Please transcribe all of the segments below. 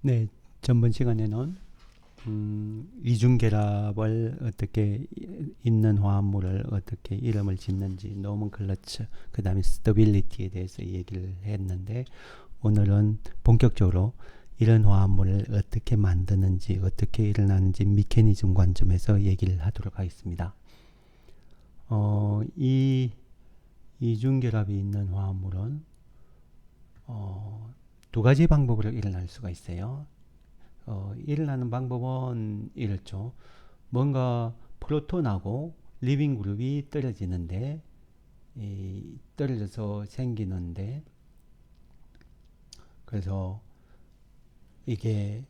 네, 전번 시간에는 이중결합을 어떻게 있는 화합물을 어떻게 이름을 짓는지 노먼클러처 그 다음에 스테빌리티에 대해서 얘기를 했는데 오늘은 본격적으로 이런 화합물을 어떻게 만드는지 어떻게 일어나는지 미케니즘 관점에서 얘기를 하도록 하겠습니다. 이 이중결합이 있는 화합물은 두 가지 방법으로 일어날 수가 있어요. 일어나는 방법은 이렇죠. 뭔가 프로톤하고 리빙 그룹이 떨어지는데 떨어져서 생기는데 그래서 이게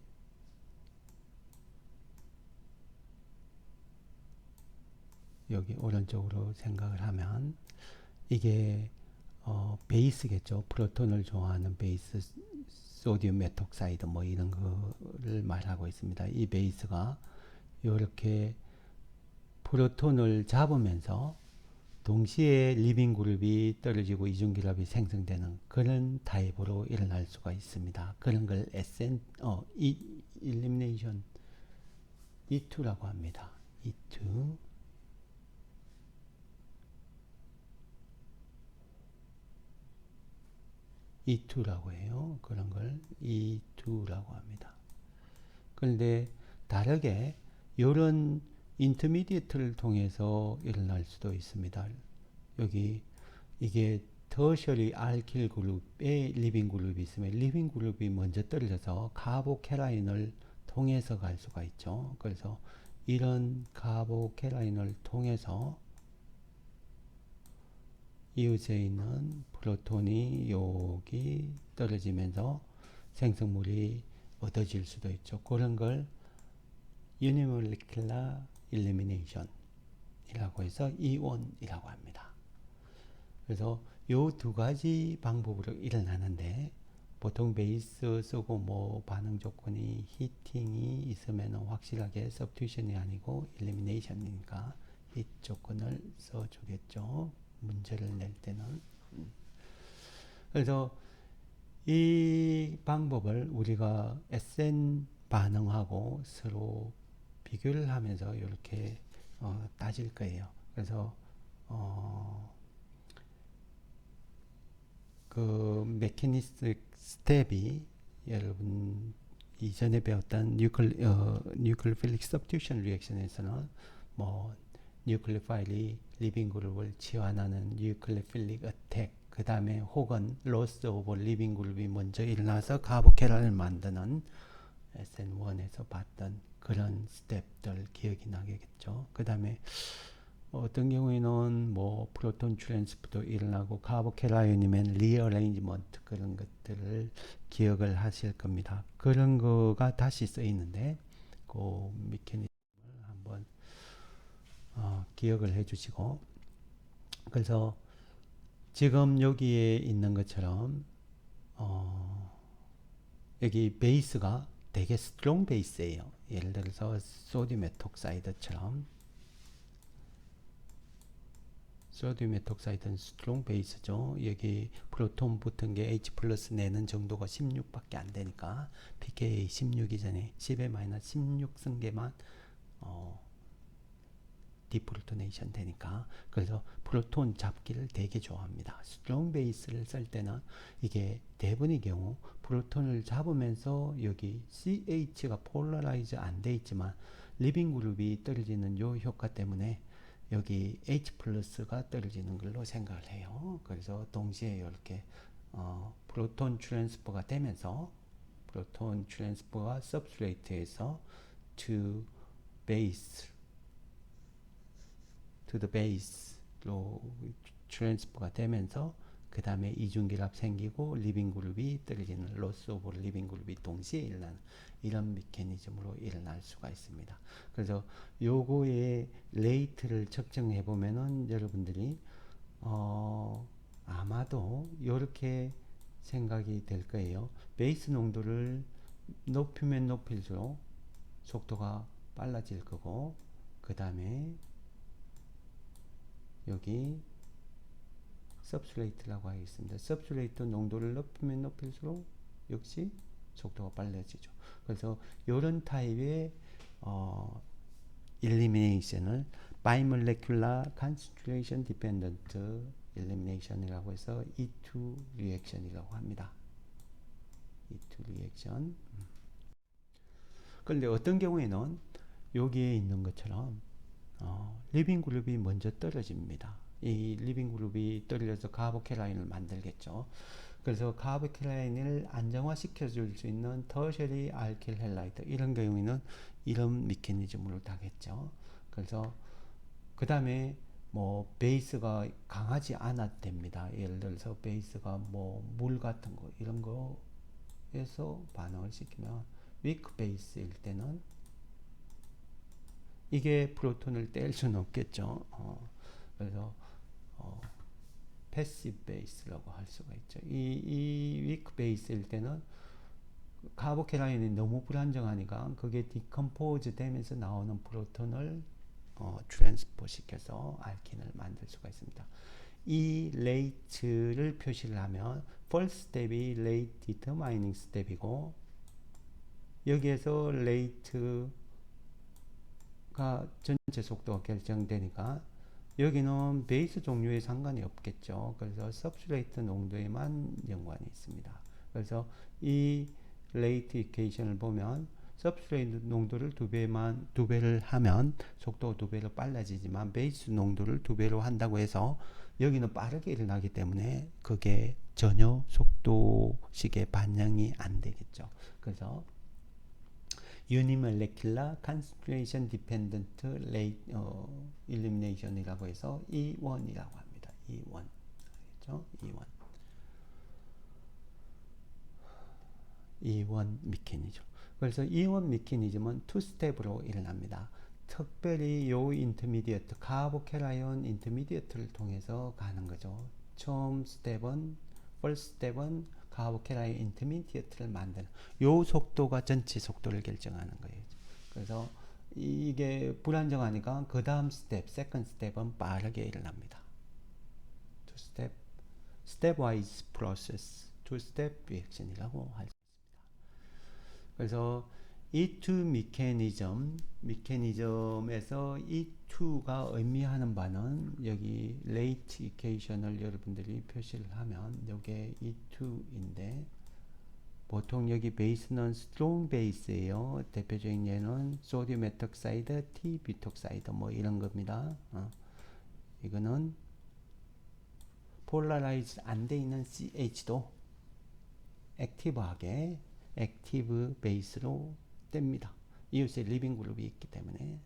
여기 오른쪽으로 생각을 하면 이게 베이스겠죠. 프로톤을 좋아하는 베이스 소디움 메톡사이드 뭐 이런 거를 말하고 있습니다. 이 베이스가 이렇게 프로톤을 잡으면서 동시에 리빙 그룹이 떨어지고 이중결합이 생성되는 그런 타입으로 일어날 수가 있습니다. 그런 걸 elimination E2라고 합니다. E2 E2라고 해요. 그런 걸 E2라고 합니다. 그런데 다르게 이런 인터미디에이트를 통해서 일어날 수도 있습니다. 여기 이게 터셔리 알킬 그룹에 리빙 그룹이 있으면 리빙 그룹이 먼저 떨어져서 카보캐라인을 통해서 갈 수가 있죠. 그래서 이런 카보캐라인을 통해서 이웃에 있는 프로톤이 여기 떨어지면서 생성물이 얻어질 수도 있죠. 그런 걸 Unimolecular Elimination 이라고 해서 이온이라고 합니다. 그래서 요 두 가지 방법으로 일어나는데 보통 베이스 쓰고 뭐 반응 조건이 히팅이 있으면 확실하게 substitution이 아니고 elimination이니까 이 조건을 써주겠죠. 문제를 낼 때는. 그래서 이 방법을 우리가 SN 반응하고 서로 비교를 하면서 이렇게 따질 거예요. 그래서 그 메커니스틱 스텝이 여러분 이전에 배웠던 뉴클리오필릭 서브스티튜션 리액션에서는 뭐 뉴클리오파일이 리빙 그룹을 치환하는 뉴클리오필릭 어택 그 다음에 혹은 로스 오브 리빙 그룹이 먼저 일어나서 카보캐라를 만드는 SN1에서 봤던 그런 스텝들 기억이 나겠죠. 그 다음에 어떤 경우에는 뭐 프로톤 트랜스포도 일어나고 카보캐라이온이면 리어레인지먼트 그런 것들을 기억을 하실 겁니다. 그런 거가 다시 쓰이는데 그 메커니즘을 한번 기억을 해주시고 그래서 지금 여기에 있는 것처럼 여기 베이스가 되게 스트롱 베이스예요. 예를 들어서 소디움 메톡사이드처럼 소디움 메톡사이드는 스트롱 베이스죠. 여기 프로톤 붙은 게 H 플러스 내는 정도가 16밖에 안 되니까 pKa 16이전에 10의 16 승계만 디프로토네이션 되니까 그래서 프로톤 잡기를 되게 좋아합니다. 스트롱 베이스를 쓸 때는 이게 대부분의 경우 프로톤을 잡으면서 여기 CH가 폴라라이즈 안 돼 있지만 리빙 그룹이 떨어지는 요 효과 때문에 여기 H 플러스가 떨어지는 걸로 생각을 해요. 그래서 동시에 이렇게 프로톤 트랜스퍼가 되면서 프로톤 트랜스퍼가 substrate에서 to base to the base로 트랜스퍼가 되면서 그 다음에 이중결합 생기고 리빙 그룹이 떨어지는 로스 오브 리빙 그룹이 동시에 일어나는 이런 메커니즘으로 일어날 수가 있습니다. 그래서 요거의 레이트를 측정해 보면은 여러분들이 아마도 이렇게 생각이 될 거예요. 베이스 농도를 높이면 높일수록 속도가 빨라질 거고 그 다음에 여기 substrate라고 하겠습니다. substrate 농도를 높이면 높일수록 역시 속도가 빨라지죠. 그래서 이런 타입의 elimination을 bimolecular concentration dependent elimination이라고 해서 E2 리액션이라고 합니다. E2 리액션. 그런데 어떤 경우에는 여기에 있는 것처럼 리빙 그룹이 먼저 떨어집니다. 이 리빙 그룹이 떨어져서 카보캐라인을 만들겠죠. 그래서 카보캐라인을 안정화시켜 줄 수 있는 터셔리 알킬 헬라이드 이런 경우에는 이런 메커니즘으로 가겠죠. 그래서 그 다음에 뭐 베이스가 강하지 않아도 됩니다. 예를 들어서 베이스가 뭐 물 같은 거 이런 거에서 반응을 시키면 위크 베이스일 때는 이게 프로톤을 뗄 수는 없겠죠. 그래서 패시브 베이스라고 할 수가 있죠. 이 위크 베이스일 때는 카보캐라인이 너무 불안정하니까 그게 디컴포즈 되면서 나오는 프로톤을 트랜스포 시켜서 알킨을 만들 수가 있습니다. 이 레이트를 표시를 하면 first 스텝이 rate determining 스텝이고 여기에서 레이트가 전체 속도가 결정되니까 여기는 베이스 종류에 상관이 없겠죠. 그래서 substrate 농도에만 연관이 있습니다. 그래서 이 레이트 이퀘이션을 보면 substrate 농도를 두 배를 하면 속도가 2배로 빨라지지만 베이스 농도를 2배로 한다고 해서 여기는 빠르게 일어나기 때문에 그게 전혀 속도식에 반영이 안 되겠죠. 그래서 Unimolecular Concentration Dependent Rate Elimination이라고 해서 E1이라고 합니다. E1. 그렇죠? E1. E1 메커니즘. 그래서 E1 메커니즘은 2스텝으로 일어납니다. 특별히 요 인터미디어트, 카보캐라이온 인터미디어트를 통해서 가는 거죠. 처음 스텝은, first 스텝은 카보캐라이온 인터미디어트를 만드는 요 속도가 전체 속도를 결정하는 거예요. 그래서 이게 불안정하니까 그 다음 스텝, 세컨드 스텝은 빠르게 일어납니다. 2스텝, stepwise process, 2스텝 리액션이라고 할 수 있습니다. 그래서 E2 메커니즘에서 E2가 의미하는 바는 여기 레이트 이퀘이션을 여러분들이 표시를 하면 이게 E2인데 보통 여기 베이스는 스트롱 베이스예요. 대표적인 예는 소디움 메톡사이드, T 뷰톡사이드 뭐 이런 겁니다. 이거는 폴라라이즈 안 돼 있는 CH도 액티브하게 액티브 베이스로 뗍니다. 이웃에 리빙 그룹이 있기 때문에.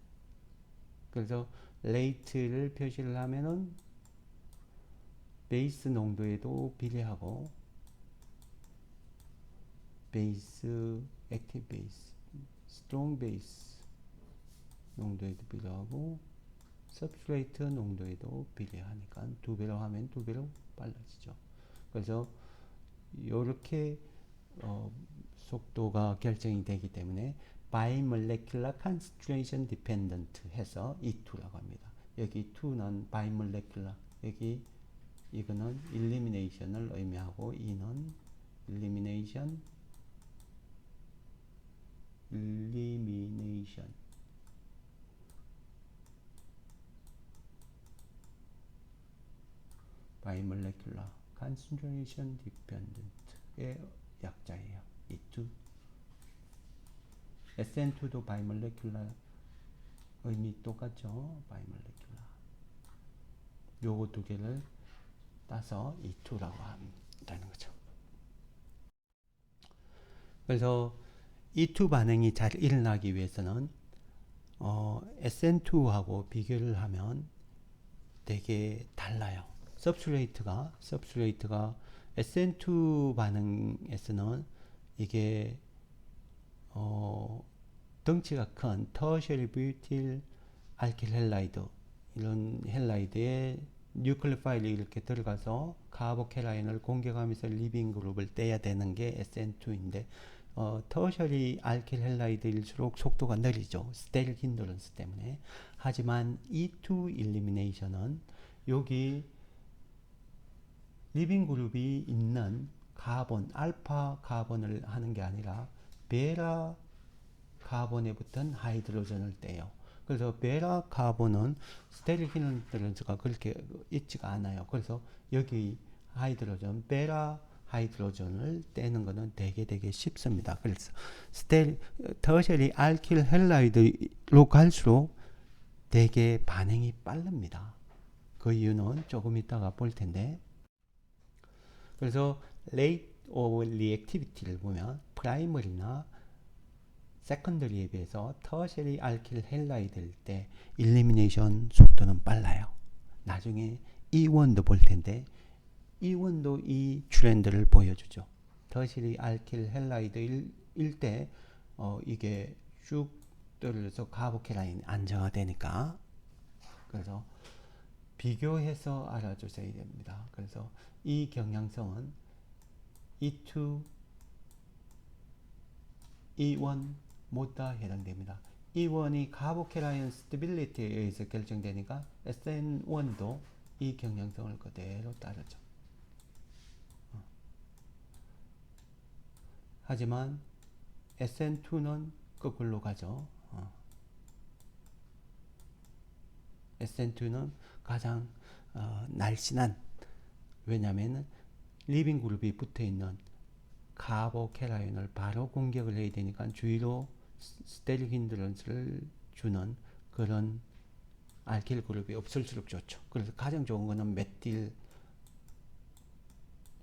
그래서 레이트를 표시를 하면은 베이스 농도에도 비례하고 베이스, 액티브 베이스, 스트롱 베이스 농도에도 비례하고 substrate 농도에도 비례하니까 2배로 하면 2배로 빨라지죠. 그래서 이렇게 속도가 결정이 되기 때문에 bimolecular concentration dependent 해서 E2라고 합니다. 여기 2는 bimolecular, 여기 이거는 elimination을 의미하고 E는 elimination bimolecular concentration dependent의 약자예요. E2. SN2도 bimolecular 의미 똑같죠. bimolecular. 요거 두 개를 따서 E2라고 한다는 거죠. 그래서 E2 반응이 잘 일어나기 위해서는 SN2하고 비교를 하면 되게 달라요. substrate가 SN2 반응에서는 이게 덩치가 큰 터셔리 뷰틸 알킬 헬라이드 이런 헬라이드에 뉴클리오파일이 이렇게 들어가서 카보캐라인을 공격하면서 리빙 그룹을 떼야 되는 게 SN2인데 터셔리 알킬 헬라이드일수록 속도가 느리죠. 스테릴 힌드런스 때문에. 하지만 E2 일리미네이션은 여기 리빙 그룹이 있는 카본, 알파 카본을 하는 게 아니라 베타 카본에 붙은 하이드로전을 떼요. 그래서 베타 카본은 스테릴 힌드런스가 그렇게 있지가 않아요. 그래서 여기 하이드로전, 베타 하이드로전을 떼는 것은 되게 쉽습니다. 그래서 터셔리 알킬 헬라이드로 갈수록 되게 반응이 빠릅니다. 그 이유는 조금 이따가 볼 텐데, 그래서 rate of reactivity를 보면 프라이머리나 세컨더리에 비해서 터셔리 알킬 헬라이드일 때 일리미네이션 속도는 빨라요. 나중에 E1도 볼 텐데 E1도 이 트렌드를 보여주죠. 터셔리 알킬 헬라이드일 때 이게 쭉 떨어져서 카보케라인이 안정화되니까, 그래서 비교해서 알아주셔야 됩니다. 그래서 이 경향성은 E2, E1 모두 다 해당됩니다. E1이 카보케라인 스테빌리티에 의해서 결정되니까 SN1도 이 경향성을 그대로 따르죠. 하지만 SN2는 거꾸로 가죠. SN2는 가장 날씬한, 왜냐하면 리빙 그룹이 붙어있는 카보케라인을 바로 공격을 해야 되니까 주위로 스테릴 힌드런스를 주는 그런 알킬 그룹이 없을수록 좋죠. 그래서 가장 좋은 거는 메틸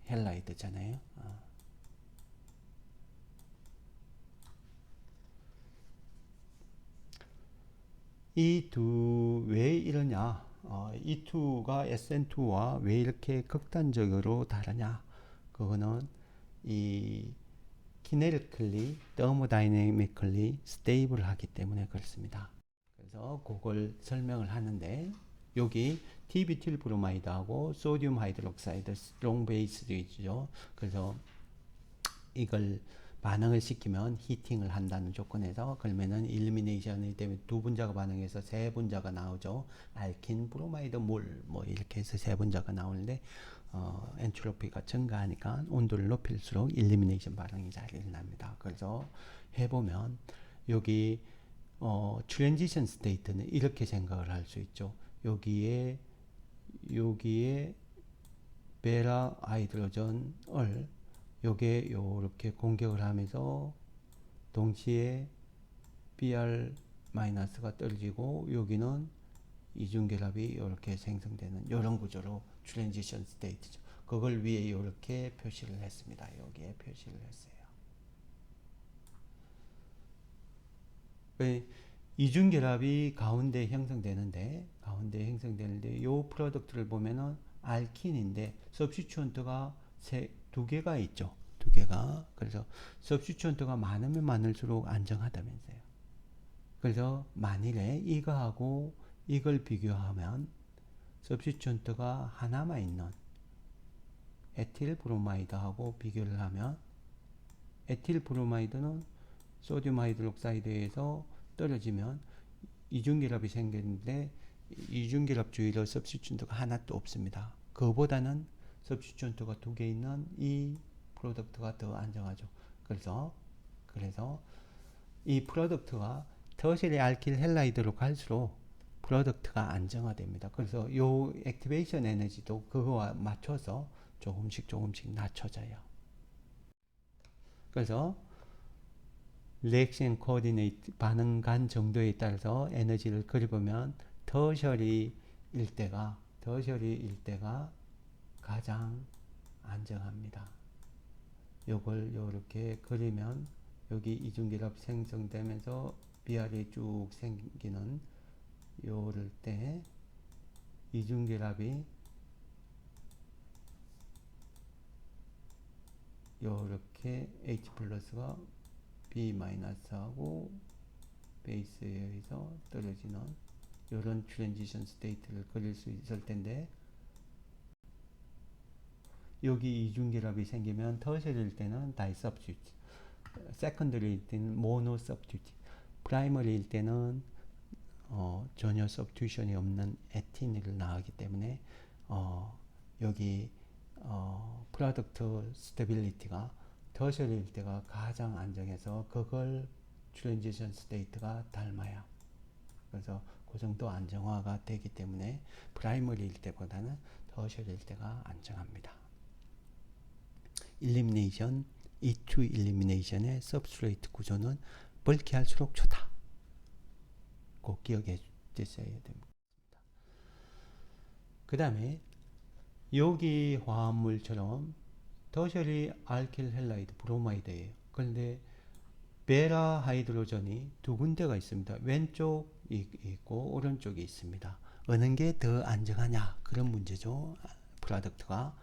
헬라이드잖아요. 이 두 왜 이러냐? E2가 SN2와 왜 이렇게 극단적으로 다르냐? 그거는 이 kinetically, thermodynamically stable하기 때문에 그렇습니다. 그래서 그걸 설명을 하는데, 여기 T비틸 브로마이드하고 소디움 하이드록사이드 스트롱 베이스도 있죠. 그래서 이걸 반응을 시키면 히팅을 한다는 조건에서, 그러면은 일리미네이션이 되면 두 분자가 반응해서 세 분자가 나오죠. 알킨, 브로마이드, 몰, 뭐 이렇게 해서 세 분자가 나오는데, 엔트로피가 증가하니까 온도를 높일수록 일리미네이션 반응이 잘 일어납니다. 그래서 해보면 여기 트랜지션 스테이트는 이렇게 생각을 할 수 있죠. 여기에 베타 하이드로전을 요게 요렇게 공격을 하면서 동시에 Br-가 떨어지고 여기는 이중결합이 이렇게 생성되는 이런 구조로 트랜지션 스테이트죠. 그걸 위에 이렇게 표시를 했습니다. 여기에 표시를 했어요. 이중결합이 가운데 형성되는데 요 프로덕트를 보면은 알킨인데 서브스티튜언트가 두 개가 있죠. 두 개가. 그래서 서브스티튜언트가 많으면 많을수록 안정하다면서요. 그래서 만일에 이거하고 이걸 비교하면 서브스티튜언트가 하나만 있는 에틸 브로마이드하고 비교를 하면 에틸 브로마이드는 소디움 하이드록사이드에서 떨어지면 이중결합이 생기는데 이중결합 주위로 서브스티튜언트가 하나도 없습니다. 그거보다는 서브스티튜언트가 두 개 있는 이 프로덕트가 더 안정하죠. 그래서 이 프로덕트가 터셔리 알킬 헬라이드로 갈수록 프로덕트가 안정화됩니다. 그래서 요 액티베이션 에너지도 그거와 맞춰서 조금씩 낮춰져요. 그래서 리액션 코디네이트 반응 간 정도에 따라서 에너지를 그려보면 터셔리일 때가 가장 안정합니다. 요걸 요렇게 그리면 여기 이중결합 생성되면서 BR이 쭉 생기는 요럴 때 이중결합이 요렇게 H 플러스가 B 마이너스하고 베이스에 의해서 떨어지는 이런 트랜지션 스테이트를 그릴 수 있을 텐데, 여기 이중결합이 생기면 터셔리일 때는 다이 서브스티튜트, 세컨더리일 때는 모노 서브스티튜트, 프라이머리일 때는 전혀 서브스티튜션이 없는 에티닐을 나오기 때문에 여기 프로덕트 스테빌리티가 터셔리일 때가 가장 안정해서 그걸 트랜지션 스테이트가 닮아요. 그래서 그 정도 안정화가 되기 때문에 프라이머리일 때보다는 터셔리일 때가 안정합니다. 일리미네이션, E2 일리미네이션의 서브스트레이트 구조는 bulky할수록 좋다. 꼭 기억해 주셔야 됩니다. 그 다음에 여기 화합물처럼 터셔리 알킬 헬라이드 브로마이드예요. 그런데 베라 하이드로전이 두 군데가 있습니다. 왼쪽이 있고 오른쪽이 있습니다. 어느 게 더 안정하냐 그런 문제죠. 프로덕트가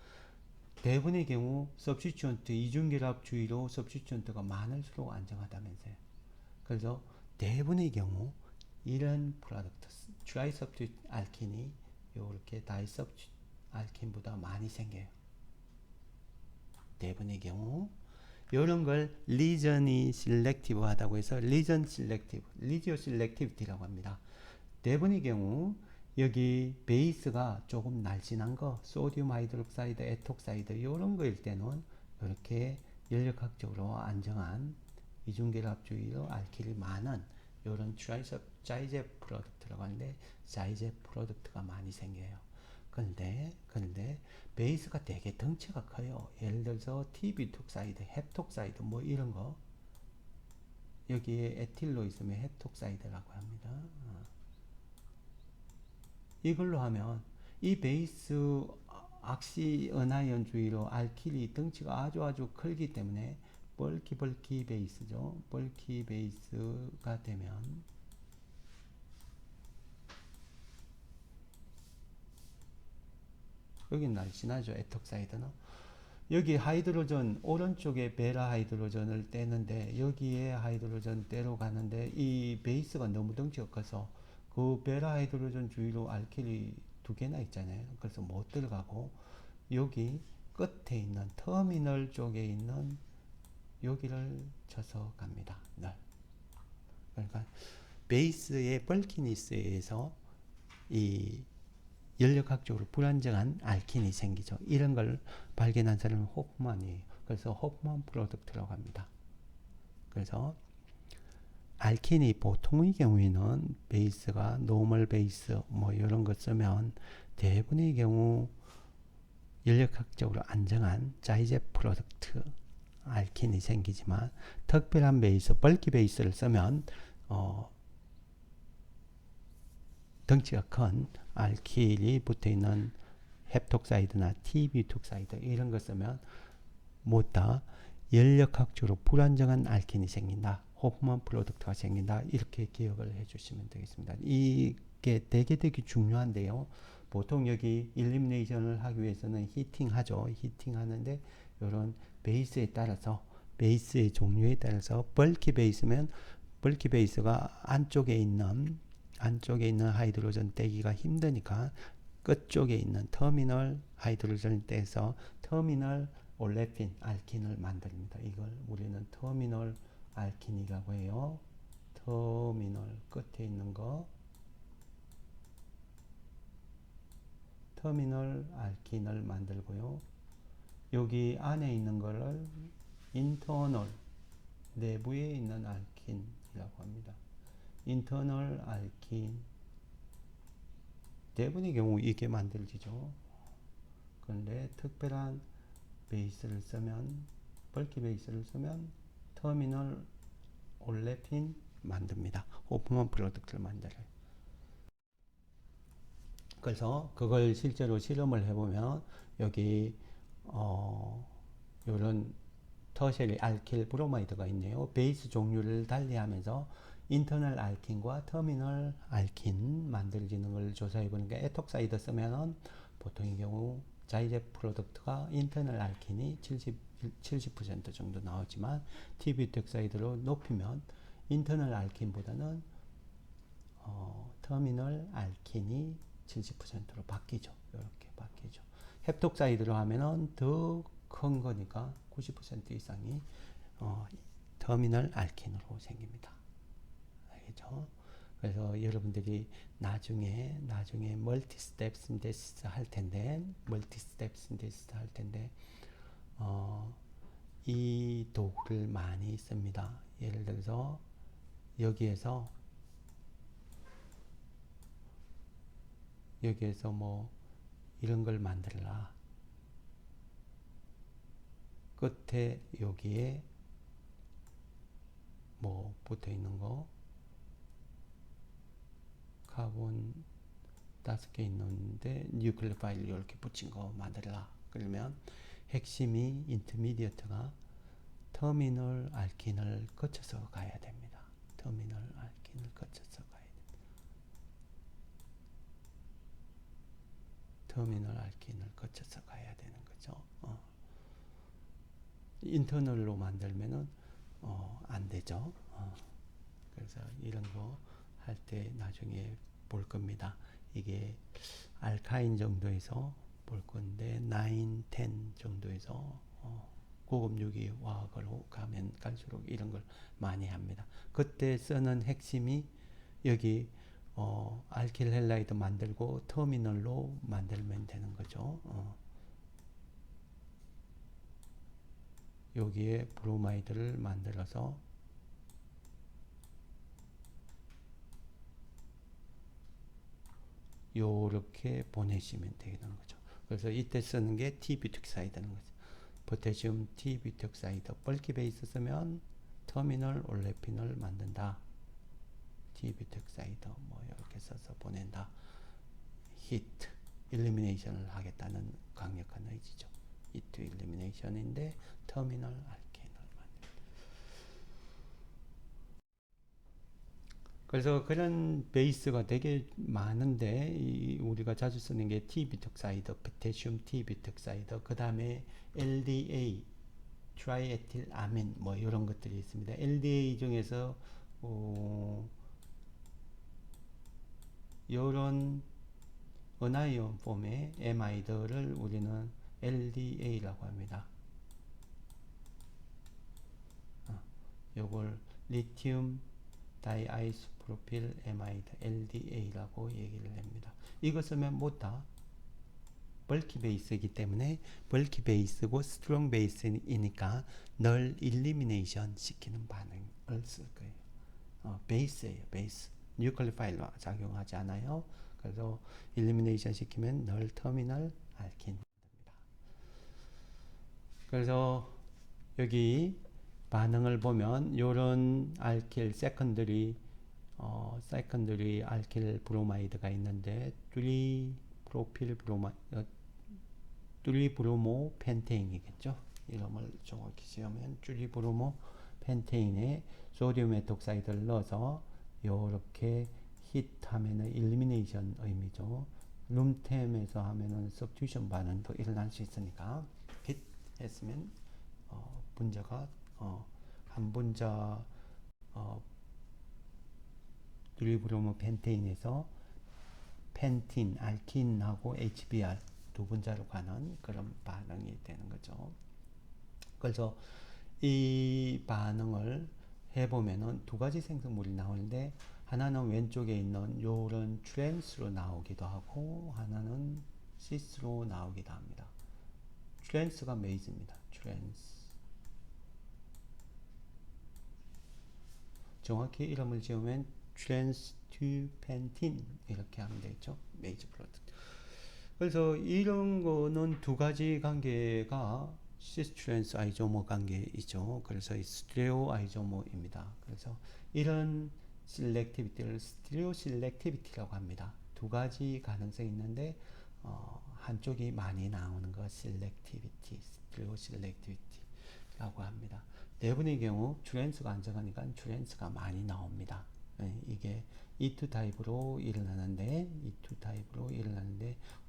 대부분의 경우 서브스티튜언트 이중결합 주의로 서브스티튜언트가 많을수록 안정하다면서요. 그래서 대부분의 경우 이런 프로덕트 트라이서브스티튜 알킨이 이렇게 다이서브스티튜 알킨보다 많이 생겨요. 대부분의 경우 이런 걸 리전이 실렉티브 하다고 해서 리전 실렉티브, 리지오 실렉티비티라고 합니다. 대부분의 경우 여기 베이스가 조금 날씬한 거, 소디움 하이드록사이드, 에톡사이드 이런 거일 때는 이렇게 연력학적으로 안정한 이중결합주의로 알킬이 많은 이런 자이제 프로덕트라고 하는데 자이제 프로덕트가 많이 생겨요. 그런데 베이스가 되게 덩치가 커요. 예를 들어서 TB톡사이드, 헵톡사이드 뭐 이런 거 여기에 에틸로 있으면 헵톡사이드라고 합니다. 이걸로 하면 이 베이스 악시 은하연 주의로 알킬이 덩치가 아주 크기 때문에 벌키 베이스죠. 벌키 베이스가 되면 여기 날씬하죠. 에톡사이드는 여기 하이드로전 오른쪽에 베라 하이드로전을 떼는데 여기에 하이드로전 떼러 가는데 이 베이스가 너무 덩치가 커서 그 베라 하이드로전 주위로 알킬이 두 개나 있잖아요. 그래서 못 들어가고 여기 끝에 있는 터미널 쪽에 있는 여기를 쳐서 갑니다. 네. 그러니까 베이스의 벌키니스에 의해서 이 연력학적으로 불안정한 알킨이 생기죠. 이런 걸 발견한 사람은 호프만이에요. 그래서 호프만 프로덕트라고 합니다. 그래서 알킨이 보통의 경우에는 베이스가 노멀 베이스 뭐 이런 거 쓰면 대부분의 경우 연력학적으로 안정한 자이제 프로덕트 알킨이 생기지만 특별한 베이스, 벌키 베이스를 쓰면 덩치가 큰 알킬이 붙어있는 헵톡사이드나 TB톡사이드 이런 거 쓰면 뭐다 연력학적으로 불안정한 알킨이 생긴다. 호프만 프로덕트가 생긴다. 이렇게 기억을 해주시면 되겠습니다. 이게 되게 중요한데요. 보통 여기 일리미네이션을 하기 위해서는 히팅하죠. 히팅하는데 이런 베이스에 따라서 베이스의 종류에 따라서 벌키 베이스면 벌키 베이스가 안쪽에 있는 하이드로전 떼기가 힘드니까 끝쪽에 있는 터미널 하이드로전을 떼서 터미널 올레핀 알킨을 만듭니다. 이걸 우리는 터미널 알킨이라고 해요. 터미널 끝에 있는 거 터미널 알킨을 만들고요. 여기 안에 있는 거를 인터널 내부에 있는 알킨이라고 합니다. 인터널 알킨 대부분의 경우 이게 만들어지죠. 그런데 특별한 베이스를 쓰면 벌키 베이스를 쓰면 터미널 올레핀 만듭니다. 호프만 프로덕트를 만들어요. 그래서 그걸 실제로 실험을 해보면 여기 이런 터셔리 알킬 브로마이드가 있네요. 베이스 종류를 달리하면서 인터널 알킨과 터미널 알킨 만들어지는 걸 조사해 보니까 에톡사이드 쓰면은 보통의 경우 자이제 프로덕트가 인터널 알킨이 70% 정도 나오지만 TB톡사이드로 높이면 인터널 알킨보다는 터미널 알킨이 70%로 바뀌죠. 이렇게 바뀌죠. 헵톡사이드로 하면은 더 큰 거니까 90% 이상이 터미널 알킨으로 생깁니다. 알겠죠? 그래서 여러분들이 나중에 멀티 스텝 신테시스 할 텐데 이 도구를 많이 씁니다. 예를 들어서 여기에서 뭐 이런 걸 만들라. 끝에 여기에 뭐 붙어 있는 거 카본 5개 있는데 뉴클레 파일 이렇게 붙인 거 만들라. 그러면 핵심이 인터미디어트가 터미널 알킨을 거쳐서 가야 됩니다. 터미널 알킨을 거쳐서 가야 됩니다. 터미널 알킨을 거쳐서 가야 되는 거죠. 인터널로 만들면은 안 되죠. 그래서 이런 거 할 때 나중에 볼 겁니다. 이게 알카인 정도에서 볼 건데 9, 10 정도에서 고급 유기 화학으로 가면 갈수록 이런 걸 많이 합니다. 그때 쓰는 핵심이 여기 알킬 헬라이드 만들고 터미널로 만들면 되는 거죠. 여기에 브로마이드를 만들어서 요렇게 보내시면 되는 거죠. 그래서 이때 쓰는 게 T뷰택사이드는 거죠. 포테슘 T뷰택사이드 벌키 베이스 쓰면 터미널 올레핀을 만든다. T뷰택사이드 뭐 이렇게 써서 보낸다. 히트 일리미네이션을 하겠다는 강력한 의지죠. 히트 일리미네이션인데 터미널 알케인을 만든다. 그래서 그런 베이스가 되게 많은데 우리가 자주 쓰는 게 T뷰택사이드, 포테슘 T뷰택사이드, 그 다음에 LDA, 트라이에틸 아민 뭐 이런 것들이 있습니다. LDA 중에서 이런 은하이온 폼의 에마이드를 우리는 LDA라고 합니다. 요걸 리튬 다이아이소프로필 에마이드 LDA라고 얘기를 합니다. 이거 쓰면 뭐다? 벌키 베이스이기 때문에 벌키 베이스고 스트롱 베이스이니까 널 일리미네이션 시키는 반응을 쓸 거예요. 베이스예요. 베이스. 뉴클리파일 작용하지 않아요. 그래서 일리미네이션 시키면 널 터미널 알킨 됩니다. 그래서 여기 반응을 보면 요런 알킬 세컨더리 알킬 브로마이드가 있는데 뚜리브로모 펜테인이겠죠. 이름을 정확히 지으면 뚜리브로모 펜테인에 소디움 에톡사이드를 넣어서 요렇게 히트하면은 일리미네이션 의미죠. 룸템에서 하면은 substitution 반응도 일어날 수 있으니까 히트 했으면 분자가 한 분자 뚜리브로모 펜테인에서 펜틴, 알킨하고 HBr 두 분자로 가는 그런 반응이 되는 거죠. 그래서 이 반응을 해보면은 두 가지 생성물이 나오는데 하나는 왼쪽에 있는 요런 트랜스로 나오기도 하고 하나는 시스로 나오기도 합니다. 트랜스가 메이즈입니다. 트랜스. 정확히 이름을 지으면 트랜스튜펜틴 이렇게 하면 되겠죠. 메이저 프로덕트. 그래서 이런 거는 두 가지 관계가 시스트랜스 아이조모 관계이죠. 그래서 스테레오 아이조모입니다. 그래서 이런 셀렉티비티를 스테레오 셀렉티비티라고 합니다. 두 가지 가능성이 있는데 한쪽이 많이 나오는 거 셀렉티비티, 스테레오 셀렉티비티라고 합니다. 대부분의 경우 트랜스가 안정하니까 트랜스가 많이 나옵니다. 이게 E2 타입으로 일어나는데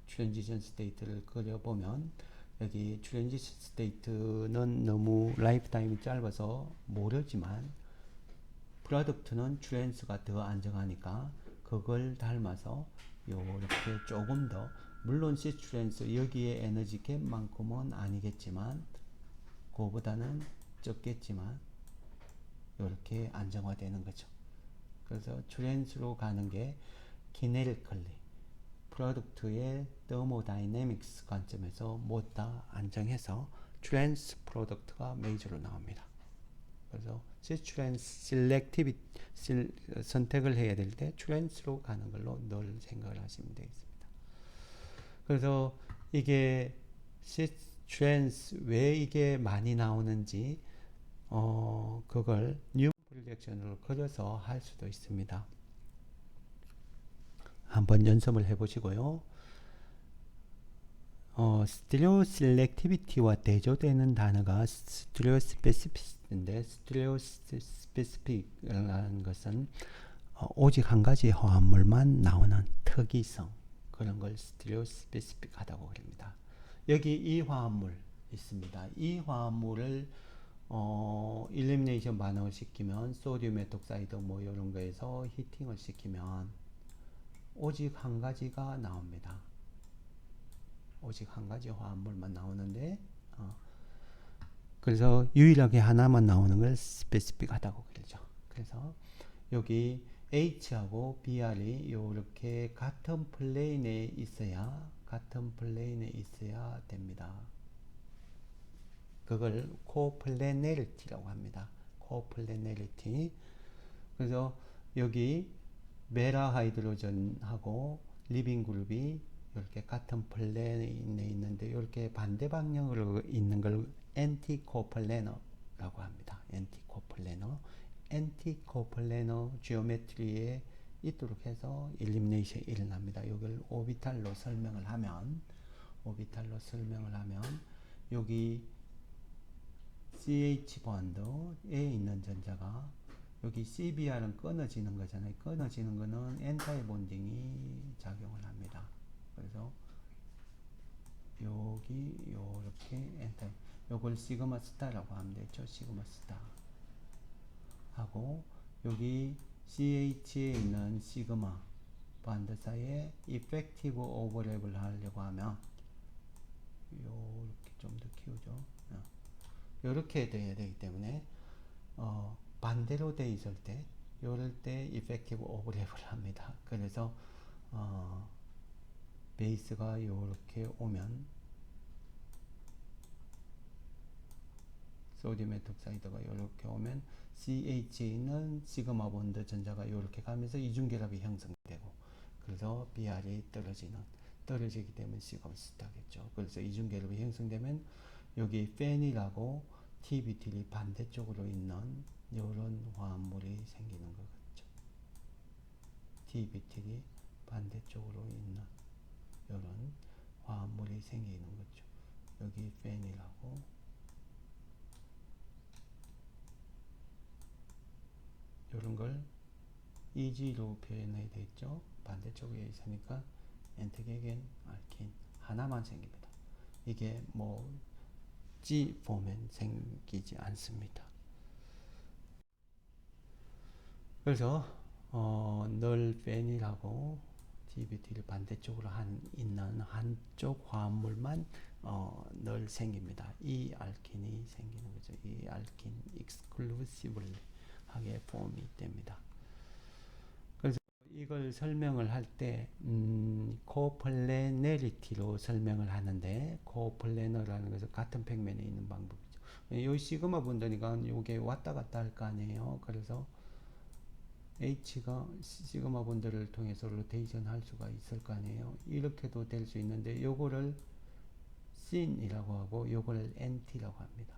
트랜지션 스테이트를 그려보면 여기 트랜지션 스테이트는 너무 라이프 타임이 짧아서 모르지만 프로덕트는 트랜스가 더 안정하니까 그걸 닮아서 요렇게 조금 더 물론 시트랜스 여기에 에너지 갭만큼은 아니겠지만 그거보다는 적겠지만 이렇게 안정화되는 거죠. 그래서 트랜스로 가는 게 kinetically 프로덕트의 thermodynamics 관점에서 모두 안정해서 트랜스 프로덕트가 메이저로 나옵니다. 그래서 트랜스 셀렉티비티 선택을 해야 될 때 트랜스로 가는 걸로 늘 생각을 하시면 되겠습니다. 그래서 이게 트랜스 왜 이게 많이 나오는지 그걸 뉴 프로젝션으로 그려서 할 수도 있습니다. 한번 연습을 해보시고요. 스테레오 셀렉티비티와 대조되는 단어가 스테레오 스페시피인데 스테레오 스페시픽이라는 것은 오직 한 가지 화합물만 나오는 특이성 그런 걸 스테레오 스페시픽하다고 합니다. 여기 이 화합물 있습니다. 이 화합물을 일리미네이션 반응을 시키면 소듐 메톡사이드 뭐 이런 거에서 히팅을 시키면 오직 한 가지가 나옵니다. 오직 한 가지 화합물만 나오는데 그래서 유일하게 하나만 나오는 걸 스페시픽하다고 그러죠. 그래서 여기 H하고 BR이 이렇게 같은 플레인에 있어야 됩니다. 그걸 코플래너리티라고 합니다. 코플래너리티. 그래서 여기 메라 하이드로전하고 리빙 그룹이 이렇게 같은 플레인에 있는데 이렇게 반대 방향으로 있는 걸 엔티코플래너라고 합니다. 엔티코플래너 지오메트리에 있도록 해서 일리미네이션이 일어납니다. 이걸 오비탈로 설명을 하면 여기 CH 본드에 있는 전자가 여기 CBR은 끊어지는 거잖아요. 끊어지는 거는 엔타이 본딩이 작용을 합니다. 그래서 여기 요렇게 엔타이 요걸 시그마 스타라고 하면 되죠. 시그마 스타 하고 여기 CH에 있는 시그마 반드 사이에 이펙티브 오버랩을 하려고 하면 요렇게 좀 더 키우죠. 요렇게 돼야 되기 때문에 반대로 돼 있을 때 요럴 때 이펙티브 오버랩을 합니다. 그래서 베이스가 요렇게 오면 소듐 메톡사이드가 요렇게 오면 CH는 시그마 본드 전자가 요렇게 가면서 이중결합이 형성되고 그래서 BR이 떨어지기 때문에 시그마 스타겠죠. 그래서 이중결합이 형성되면 여기 페닐하고 TBT이 반대쪽으로 있는 이런 화합물이 생기는 것 같죠. TBT이 반대쪽으로 있는 이런 화합물이 생기는 거죠. 여기 페닐하고 이런 걸 EG로 표현해야 되겠죠. 반대쪽에 있으니까 엔트게겐 알킨 하나만 생깁니다. 이게 뭐 G 보면 생기지 않습니다. 그래서 널 페닐하고 TBT를 반대쪽으로 있는 한쪽 화합물만 널 생깁니다. 이 알킨이 생기는 거죠. 이 알킨 익스클루시블하게 폼이 됩니다. 그래서 이걸 설명을 할 때 코플래너리티로 설명을 하는데 코플래너라는 것은 같은 평면에 있는 방법이죠. 이 시그마 본드니까 이게 왔다 갔다 할 거 아니에요. 그래서 H가 시그마 본드를 통해서 로테이션 할 수가 있을 거 아니에요. 이렇게도 될 수 있는데 요거를 신이라고 하고 요걸 NT라고 합니다.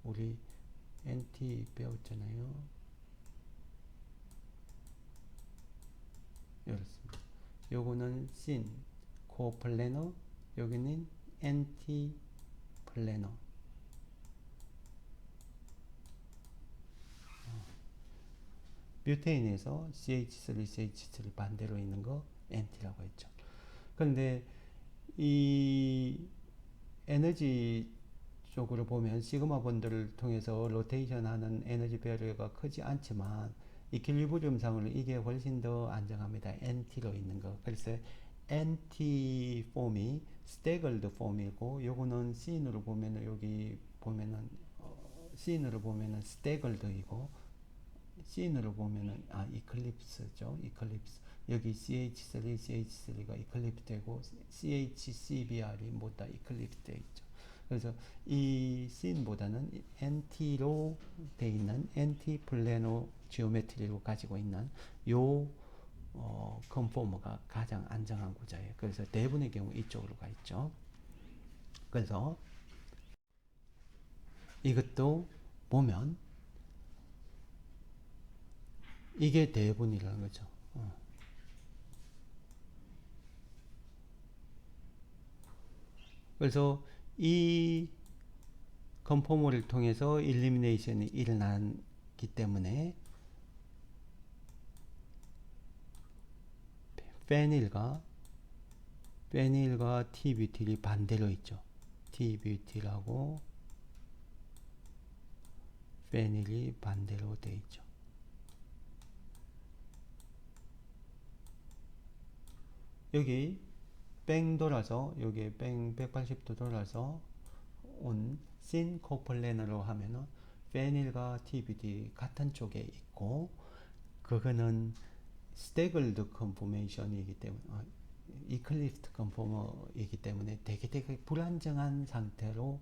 우리 NT 배웠잖아요. 이렇습니다. 요거는 신 코플래너, 여기는 NT 플래너. 뷰테인에서 CH3, CH3 반대로 있는 거 NT라고 했죠. 그런데 이 에너지 쪽으로 보면 시그마 본드를 통해서 로테이션 하는 에너지 배열가 크지 않지만 이퀄리브리움상으로 이게 훨씬 더 안정합니다. NT로 있는 거. 그래서 NT 폼이 스태글드 폼이고 요거는 C으로 보면은 여기 보면은 C으로 보면은 스태글드이고 씬으로 보면은 이클립스죠. 이클립스. 여기 CH3가 이클립스 되고 CHCBR이 모두 다 이클립스 되어 있죠. 그래서 이 씬보다는 NT로 되어 있는 NT 플래너 지오메트리로 가지고 있는 요 컨포머가 가장 안정한 구조예요. 그래서 대부분의 경우 이쪽으로 가 있죠. 그래서 이것도 보면 이게 대부분이라는 거죠. 그래서 이 컨포머를 통해서 일리미네이션이 일어나기 때문에 페닐과 T뷰틸이 반대로 있죠. T뷰틸하고 페닐이 반대로 되어 있죠. 여기 뺑 돌아서 여기 뺑 180도 돌아서 온 신 코플래너로 하면은 페닐과 T뷰틸이 같은 쪽에 있고 그거는 스태글드 컨포메이션이기 때문에 이클립스 컨포머이기 때문에 되게 불안정한 상태로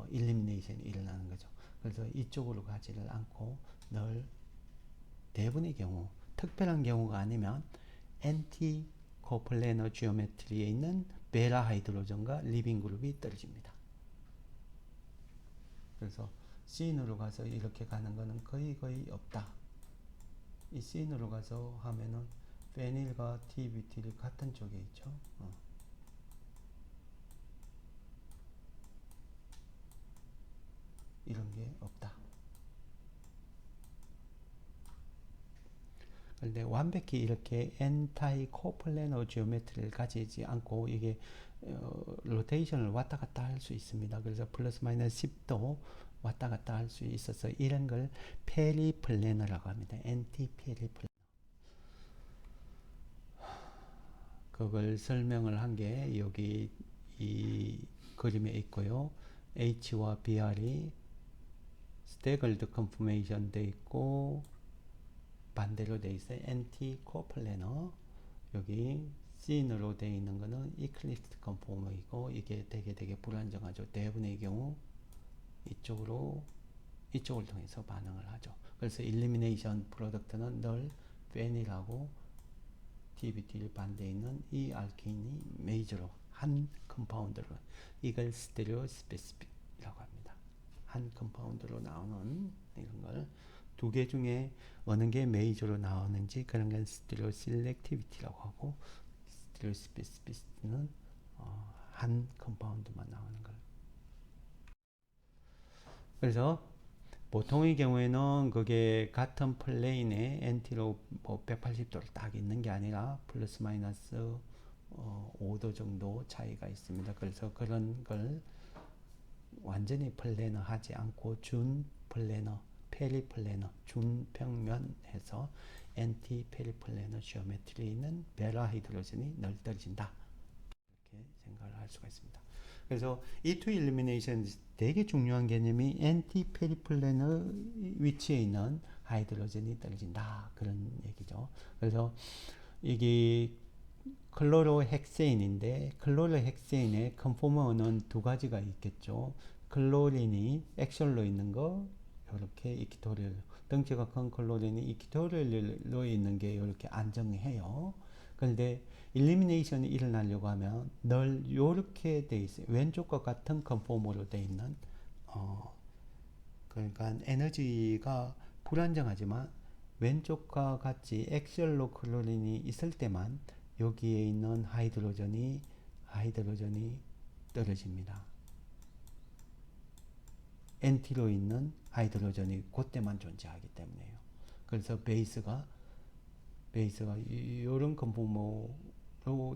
일리미네이션이 일어나는 거죠. 그래서 이쪽으로 가지를 않고 늘 대부분의 경우 특별한 경우가 아니면 엔티 코플래너 지오메트리에 있는 베라 하이드로전과 리빙 그룹이 떨어집니다. 그래서 C인으로 가서 이렇게 가는 거는 거의 없다. 이 C인으로 가서 하면은 페닐과 T뷰틸이 같은 쪽에 있죠. 이런 게 없다. 그런데 완벽히 이렇게 엔타이 코플래너 지오메트리를 가지지 않고 이게 로테이션을 왔다 갔다 할 수 있습니다. 그래서 플러스 마이너스 10도 왔다 갔다 할 수 있어서 이런 걸 페리플래너라고 합니다. 엔티 페리플래너. 그걸 설명을 한 게 여기 이 그림에 있고요. H와 BR이 스태글드 컨포메이션 돼 있고 반대로 돼 있어요. 엔티 코플래너. 여기 C인으로 되어 있는 거는 이클립스 컨포머이고 이게 되게 불안정하죠. 대부분의 경우 이쪽을 통해서 반응을 하죠. 그래서 일리미네이션 프로덕트는 늘 페닐하고 T뷰틸 반대에 있는 이 알케인이 메이저로 한 컴파운드로 이걸 스테레오 스페시픽이라고 합니다. 한 컴파운드로 나오는 이런 걸 두 개 중에 어느 게 메이저로 나오는지 그런 건 스테레오 셀렉티비티라고 하고 스테레오 스페시피티는 한 컴파운드만 나오는 걸. 그래서 보통의 경우에는 그게 같은 플레인에 NT로 뭐 180도를 딱 있는 게 아니라 플러스 마이너스 5도 정도 차이가 있습니다. 그래서 그런 걸 완전히 플래너 하지 않고 준 플래너, 페리 플래너, 준 평면에서 NT 페리 플래너 지오메트리는 베라 하이드로전이 널 떨어진다. 이렇게 생각을 할 수가 있습니다. 그래서 E2 일리미네이션 되게 중요한 개념이 엔티 페리플래너 위치에 있는 하이드로전이 떨어진다. 그런 얘기죠. 그래서 이게 클로로헥세인인데 클로로헥세인의 컨포머는 두 가지가 있겠죠. 클로린이 액션로 있는 거 이렇게 이퀴토리얼 덩치가 큰 클로린이 이퀴토리얼로 있는 게 이렇게 안정해요. 그런데 일리미네이션이 일어나려고 하면 늘 이렇게 돼 있어요. 왼쪽과 같은 컨포머로 돼 있는 그러니까 에너지가 불안정하지만 왼쪽과 같이 액셀로 클로린이 있을 때만 여기에 있는 하이드로전이 떨어집니다. NT로 있는 하이드로전이 그때만 존재하기 때문에요. 그래서 베이스가 이런 컨포머로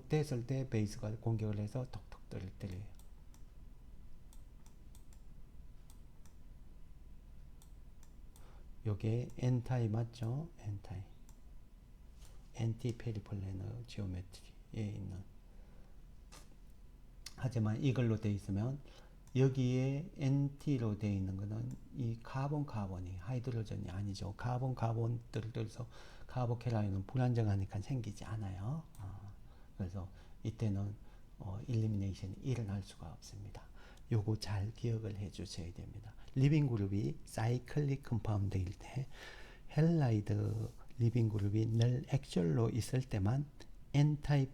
됐을 때 베이스가 공격을 해서 톡톡 때려요. 요게 N타입 맞죠? N타입. 엔티 페리플래너 지오메트리에 있는. 하지만 이걸로 돼 있으면 여기에 NT로 되어 있는 거는 이 카본이 하이드로전이 아니죠. 카본들을 들어서 카보캐라인은 불안정하니까 생기지 않아요. 그래서 이때는 일리미네이션이 일어날 수가 없습니다. 요거 잘 기억을 해 주셔야 됩니다. 리빙 그룹이 사이클릭 컴파운드일 때 헬라이드 리빙 그룹이 늘 액셜로 있을 때만 엔타이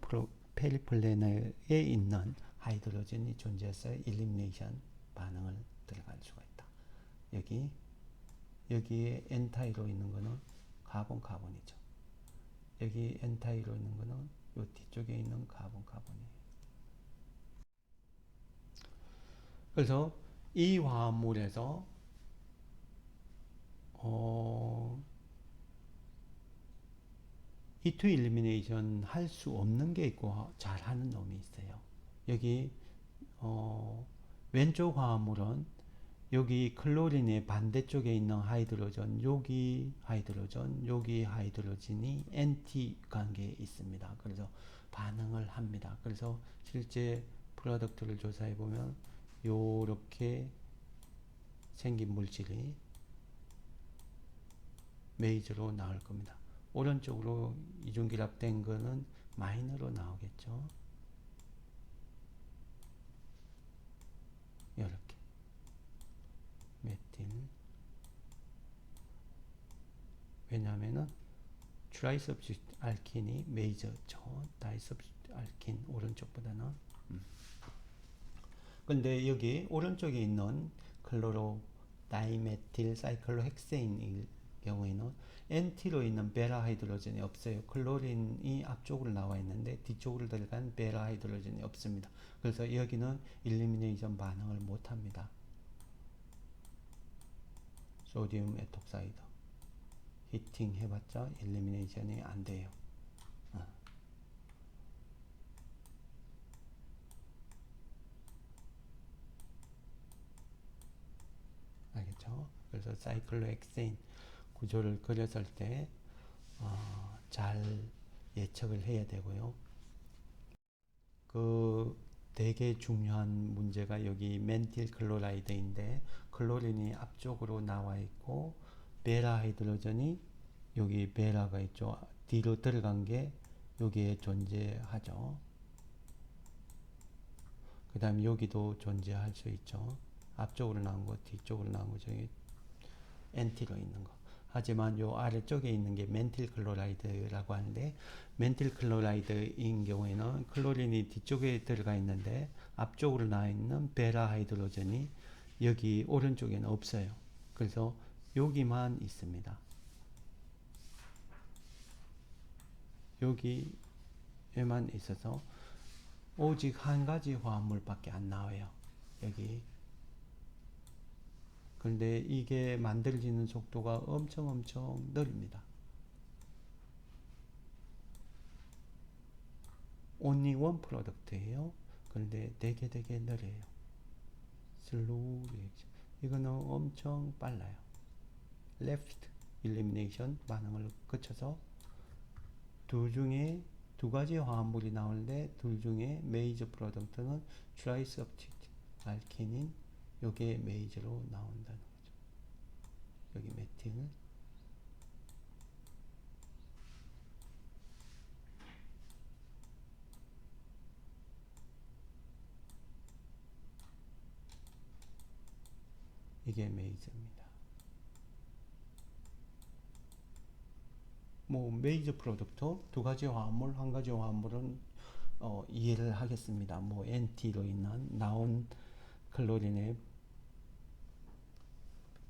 페리플레너에 있는 하이드로전이 존재해서 일리미네이션 반응을 들어갈 수가 있다. 여기에 엔타이로 있는 거는 카본이죠. 여기 엔타이로 있는 거는 요 뒤쪽에 있는 카본이에요. 그래서 이 화합물에서 E2 일리미네이션 할 수 없는 게 있고 잘하는 놈이 있어요. 여기 왼쪽 화합물은 여기 클로린의 반대쪽에 있는 하이드로전, 여기 하이드로전, 여기 하이드로전이 NT 관계에 있습니다. 그래서 반응을 합니다. 그래서 실제 프로덕트를 조사해 보면 요렇게 생긴 물질이 메이저로 나올 겁니다. 오른쪽으로 이중결합된 거는 마이너로 나오겠죠. 이렇게 메틸, 왜냐하면은 트라이섭스티트 알킨이 메이저죠. 다이섭스티트 알킨 오른쪽보다는. 근데 여기 오른쪽에 있는 클로로 다이메틸 사이클로헥세인일 경우에는 NT로 있는 베라 하이드로전이 없어요. 클로린이 앞쪽으로 나와 있는데 뒤쪽으로 들어간 베라 하이드로전이 없습니다. 그래서 여기는 일리미네이션 반응을 못 합니다. 소디움 에톡사이드 히팅 해봤자 일리미네이션이 안 돼요. 알겠죠? 그래서 사이클로헥세인 구조를 그렸을 때 잘 예측을 해야 되고요. 그 되게 중요한 문제가 여기 멘틸 클로라이드인데 클로린이 앞쪽으로 나와 있고 베라 하이드로전이 여기 베라가 있죠. 뒤로 들어간 게 여기에 존재하죠. 그 다음에 여기도 존재할 수 있죠. 앞쪽으로 나온 거, 뒤쪽으로 나온 거, 저기 NT로 있는 거. 하지만 요 아래쪽에 있는 게 멘틸 클로라이드라고 하는데 멘틸 클로라이드인 경우에는 클로린이 뒤쪽에 들어가 있는데 앞쪽으로 나와 있는 베라 하이드로전이 여기 오른쪽에는 없어요. 그래서 여기만 있습니다. 여기에만 있어서 오직 한 가지 화합물밖에 안 나와요. 여기. 그런데 이게 만들어지는 속도가 엄청 느립니다. only one 프로덕트예요. 그런데 되게 느려요. 슬로우 리액션. 이거는 엄청 빨라요. left elimination 반응을 거쳐서 두 가지 화합물이 나오는데 둘 중에 메이저 프로덕트는 트라이서브티트 알키닌 요게 메이저로 나온다는 거죠. 여기 메틸 이게 메이저입니다. 뭐 메이저 프로덕트 두 가지 화합물 한 가지 화합물은 이해를 하겠습니다. 뭐 NT로 인한 나온 클로린의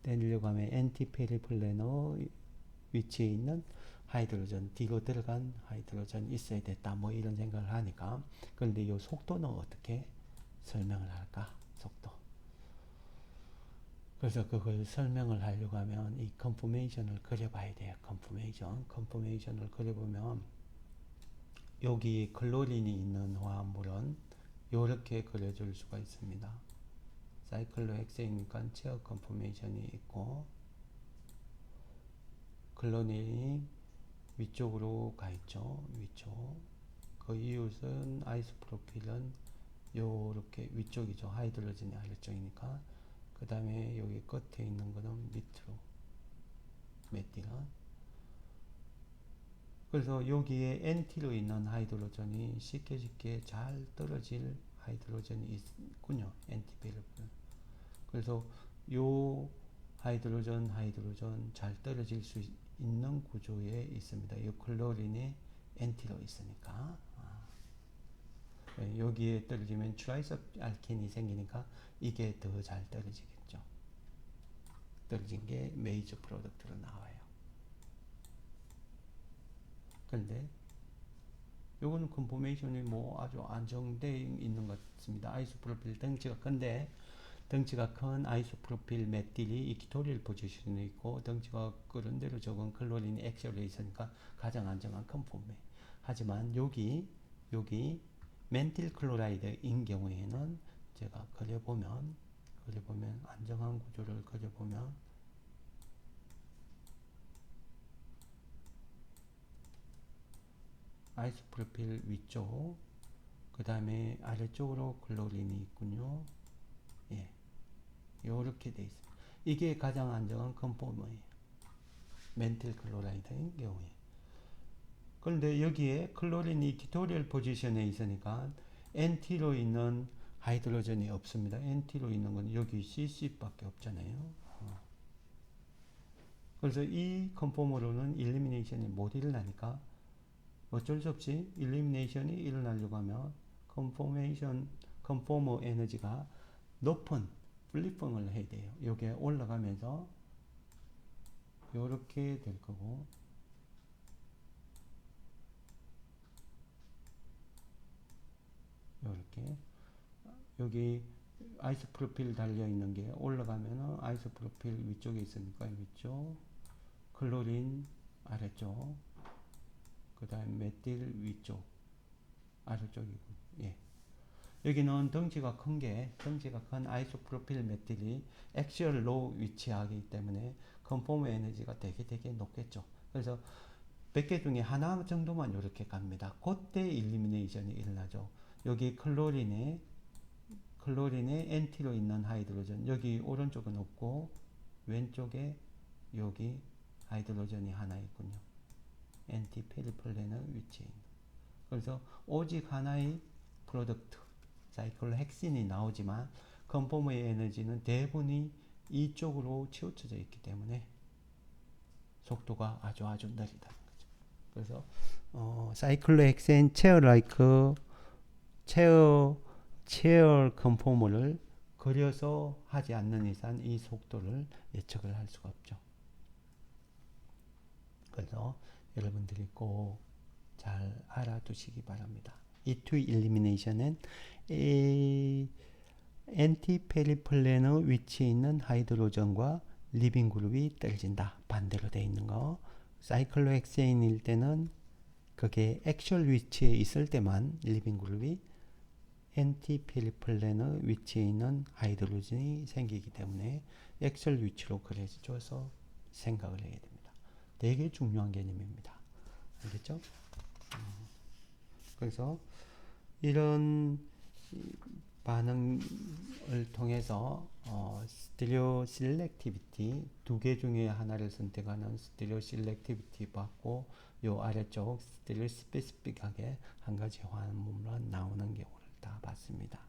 떼내려가면 NT 페리플래너 위치에 있는 하이드로전 뒤로 들어간 하이드로전 있어야 됐다 뭐 이런 생각을 하니까 그런데 이 속도는 어떻게 설명을 할까? 속도. 그래서 그걸 설명을 하려고 하면 이 컨포메이션을 그려봐야 돼요. 컨포메이션을 그려보면 여기 클로린이 있는 화합물은 이렇게 그려줄 수가 있습니다. 사이클로헥세인이니까 체어 컨포메이션이 있고 클로린이 위쪽으로 가 있죠. 위쪽. 그 이웃은 아이소프로필은 요렇게 위쪽이죠. 하이드로전이 아래쪽이니까. 그 다음에 여기 끝에 있는 거는 밑으로 메틸은. 그래서 여기에 NT로 있는 하이드로전이 쉽게 잘 떨어질 하이드로전이 있군요. NT 밸브. 그래서 요 하이드로전 잘 떨어질 수 있는 구조에 있습니다. 이 클로린이 NT로 있으니까. 여기에 떨어지면 트라이서알켄이 생기니까 이게 더 잘 떨어지겠죠. 떨어진 게 메이저 프로덕트로 나와요. 그런데 요거는 컨포메이션이 뭐 아주 안정되어 있는 것 같습니다. 아이소프로필 덩치가 큰데, 덩치가 큰 아이소프로필 메틸이 이퀴토리얼 포지션에 있고 덩치가 그런 대로 적은 클로린이 액셀에 있으니까 가장 안정한 컨포메. 하지만 여기 멘틸 클로라이드인 경우에는 제가 그려보면 안정한 구조를 그려보면 아이소프로필 위쪽, 그 다음에 아래쪽으로 클로린이 있군요. 예, 요렇게 돼 있습니다. 이게 가장 안정한 컨포머예요. 멘틸 클로라이드인 경우에. 그런데 여기에 클로린이 이퀴토리얼 포지션에 있으니까 NT로 있는 하이드로전이 없습니다. NT로 있는 건 여기 CC밖에 없잖아요. 그래서 이 컨포머로는 일리미네이션이 못 일어나니까 어쩔 수 없이 일리미네이션이 일어나려고 하면 컨포머 에너지가 높은 플리펑을 해야 돼요. 이게 올라가면서 이렇게 될 거고, 이렇게 여기 아이소프로필 달려 있는 게 올라가면은 아이소프로필 위쪽에 있으니까 위쪽, 클로린 아래쪽, 그 다음 메틸 위쪽 아래쪽이고, 예. 여기는 덩치가 큰 아이소프로필 메틸이 액시얼로 위치하기 때문에 컨포머 에너지가 되게 높겠죠. 그래서 100개 중에 하나 정도만 이렇게 갑니다. 그때 일리미네이션이 일어나죠. 여기 클로린에 NT로 있는 하이드로전, 여기 오른쪽은 없고 왼쪽에 여기 하이드로전이 하나 있군요. NT 페리플레너 위치에 있는. 그래서 오직 하나의 프로덕트 사이클로헥신이 나오지만 컨포머의 에너지는 대부분이 이쪽으로 치우쳐져 있기 때문에 속도가 아주 느리다는 거죠. 그래서 사이클로헥신 체어 컨포머를 그려서 하지 않는 이상 이 속도를 예측을 할 수가 없죠. 그래서 여러분들이 꼭 잘 알아두시기 바랍니다. E2 일리미네이션은 엔티페리플래너 위치에 있는 하이드로전과 리빙 그룹이 떨어진다. 반대로 되어 있는 거. 사이클로헥세인일 때는 그게 액츄얼 위치에 있을 때만 리빙 그룹이 엔티페리플래너 위치에 있는 하이드로전이 생기기 때문에 액츄얼 위치로 그려줘서 생각을 해야 됩니다. 되게 중요한 개념입니다. 알겠죠? 그래서 이런 반응을 통해서 스테레오 실렉티비티 두 개 중에 하나를 선택하는 스테레오 실렉티비티 받고 요 아래쪽 스테레오 스페시픽하게 한 가지 화합물만 나오는 경우를 다 봤습니다.